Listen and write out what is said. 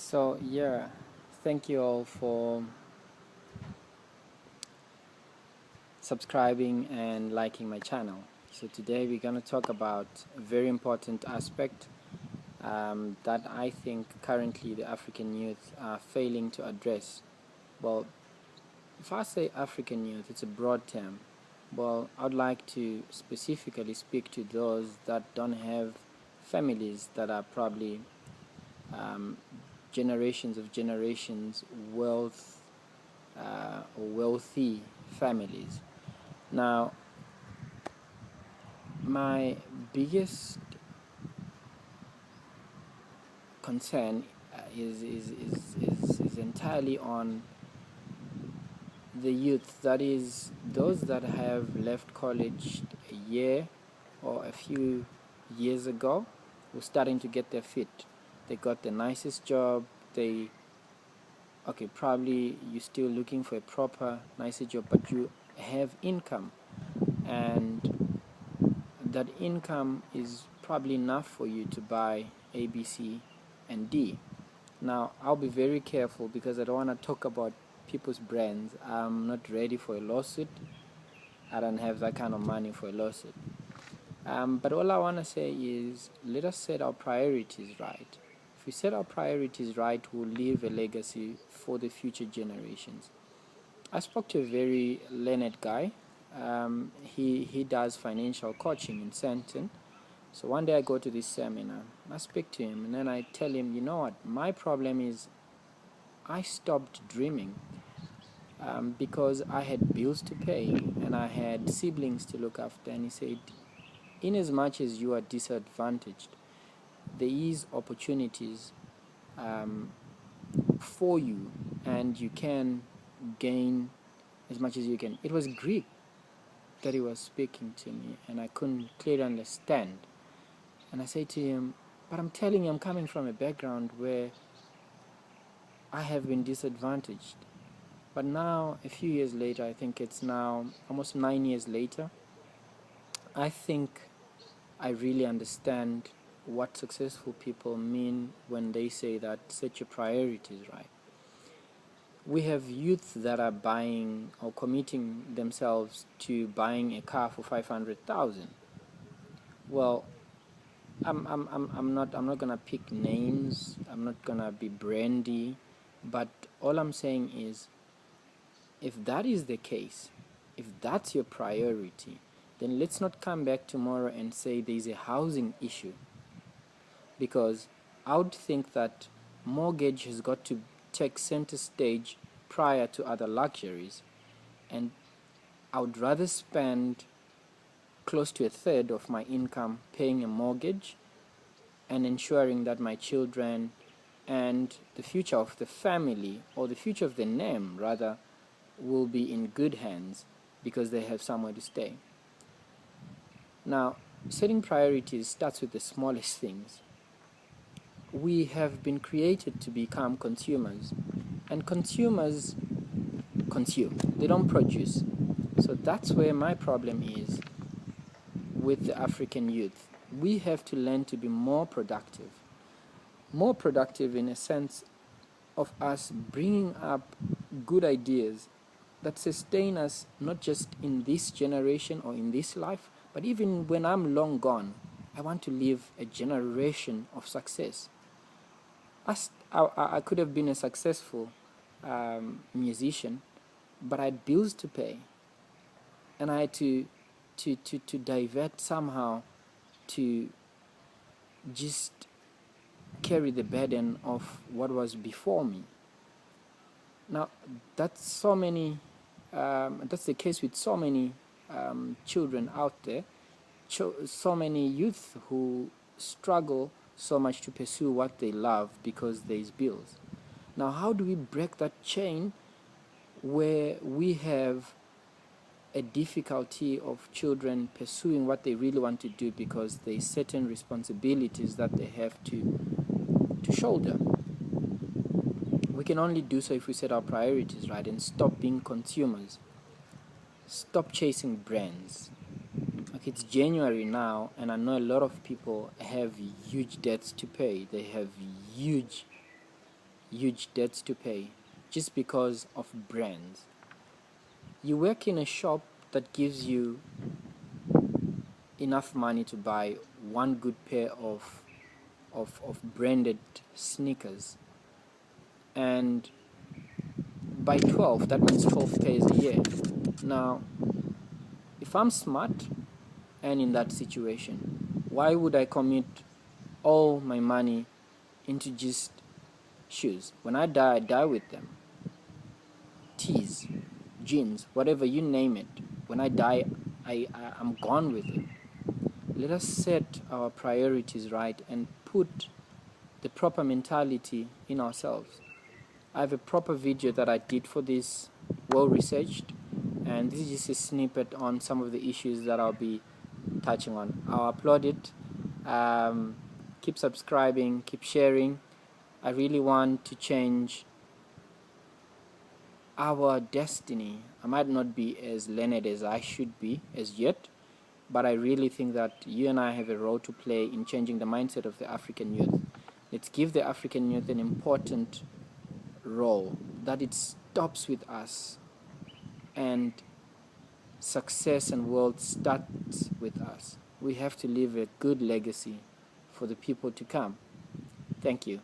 So yeah, thank you all for subscribing and liking my channel. So today we're going to talk about a very important aspect that I think currently the African youth are failing to address. Well, if I say African youth, it's a broad term. Well, I'd like to specifically speak to those that don't have families that are probably um, generations of generations or wealthy families. Now, my biggest concern is entirely on the youth, that is, those that have left college a year or a few years ago, who are starting to get their feet. They got the nicest job, probably you're still looking for a proper, nicer job, but you have income, and that income is probably enough for you to buy A, B, C, and D. Now, I'll be very careful because I don't want to talk about people's brands. I'm not ready for a lawsuit. I don't have that kind of money for a lawsuit. But all I want to say is, let us set our priorities right. If we set our priorities right, we'll leave a legacy for the future generations. I spoke to a very learned guy. He does financial coaching in Sandton. So one day I go to this seminar, I speak to him, and then I tell him, you know what, my problem is I stopped dreaming because I had bills to pay and I had siblings to look after. And he said, in as much as you are disadvantaged, there is opportunities um, for you, and you can gain as much as you can. It was Greek that he was speaking to me, and I couldn't clearly understand. And I said to him, but I'm telling you, I'm coming from a background where I have been disadvantaged. But now, a few years later, I think it's now almost 9 years later, I think I really understand what successful people mean when they say that set your priorities right. We have youth that are buying or committing themselves to buying a car for 500,000. Well, I'm not gonna pick names. I'm not gonna be brandy, but all I'm saying is, if that is the case, if that's your priority, then let's not come back tomorrow and say there's a housing issue, because I would think that mortgage has got to take center stage prior to other luxuries, and I would rather spend close to a third of my income paying a mortgage and ensuring that my children and the future of the family, or the future of the name rather, will be in good hands because they have somewhere to stay. Now, setting priorities starts with the smallest things. We have been created to become consumers, and consumers consume, they don't produce. So that's where my problem is with the African youth. We have to learn to be more productive in a sense of us bringing up good ideas that sustain us, not just in this generation or in this life, but even when I'm long gone. I want to live a generation of success. I could have been a successful musician, but I had bills to pay, and I had to divert somehow to just carry the burden of what was before me. Now, that's the case with so many children out there, so many youth who struggle so much to pursue what they love because there's bills. Now, how do we break that chain where we have a difficulty of children pursuing what they really want to do because there's certain responsibilities that they have to shoulder? We can only do so if we set our priorities right and stop being consumers. Stop chasing brands. Okay, it's January now, and I know a lot of people have huge debts to pay. They have huge huge debts to pay just because of brands. You work in a shop that gives you enough money to buy one good pair of branded sneakers, and by 12, that means 12 pairs a year. Now, if I'm smart and in that situation, why would I commit all my money into just shoes? When I die with them. Tees, jeans, whatever, you name it. When I die, I'm gone with it. Let us set our priorities right and put the proper mentality in ourselves. I have a proper video that I did for this, well researched, and this is just a snippet on some of the issues that I'll be touching on. I'll upload it. Keep subscribing, keep sharing. I really want to change our destiny. I might not be as learned as I should be as yet, but I really think that you and I have a role to play in changing the mindset of the African youth. Let's give the African youth an important role, that it stops with us, and success and world starts with us. We have to leave a good legacy for the people to come. Thank you.